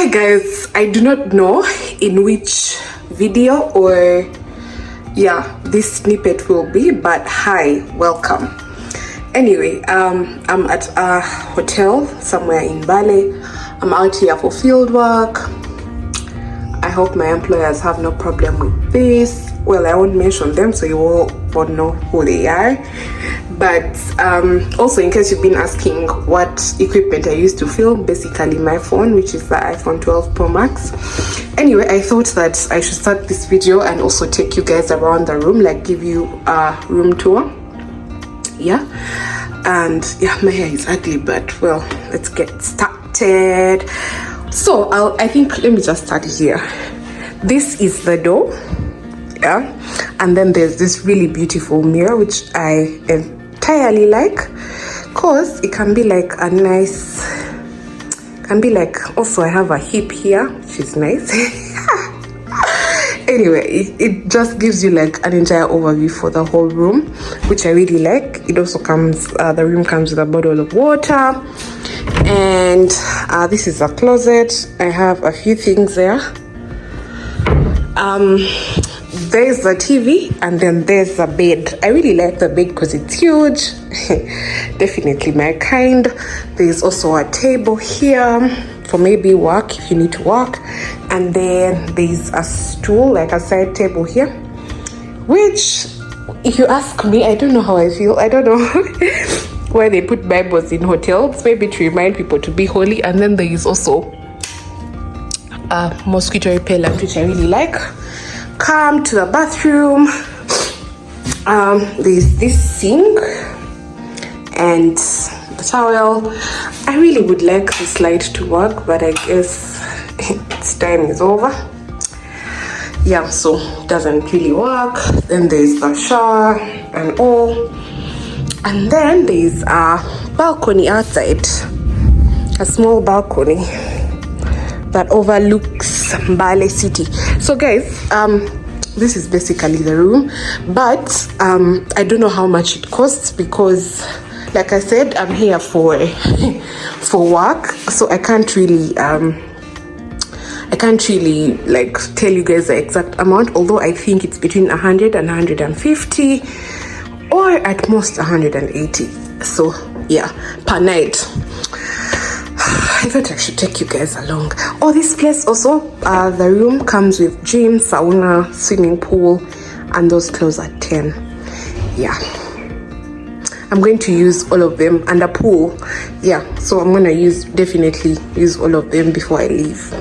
Hi guys, I do not know in which video or this snippet will be, but hi, welcome. Anyway, I'm at a hotel somewhere in Bali. I'm out here for field work. I hope my employers have no problem with this. Well, I won't mention them so you all won't know who they are. But also, in case you've been asking what equipment I use to film, basically my phone, which is the iPhone 12 Pro Max. Anyway, I thought that I should start this video and also take you guys around the room, like give you a room tour. And my hair is ugly, but well, let's get started. So I think let me just start here. This is the door, and then there's this really beautiful mirror which I entirely like, cause it can be like a nice, also I have a hip here which is nice. Anyway, it just gives you like an entire overview for the whole room, which I really like. It also comes, the room comes with a bottle of water, and this is a closet. I have a few things there. There's the TV, and then there's the bed. I really like the bed because it's huge. Definitely my kind. There's also a table here for maybe work if you need to work, and then there's a stool, like a side table here, which, if you ask me, I don't know how I feel. I don't know why they put Bibles in hotels, maybe to remind people to be holy. And then there is also a mosquito repellent, which I really like. Come to the bathroom. There's this sink and the towel. I really would like this light to work, but I guess its time is over. So it doesn't really work. Then there's the shower and all, and then there's a balcony outside, a small balcony that overlooks Bali city. So guys, this is basically the room, but I don't know how much it costs because, like I said, I'm here for work, so I can't really like tell you guys the exact amount, although I think it's between 100 and 150, or at most 180. So per night. I thought I should take you guys along. Oh, this place also, the room comes with gym, sauna, swimming pool, and those close at 10. I'm going to use all of them, and a pool. So I'm gonna definitely use all of them before I leave.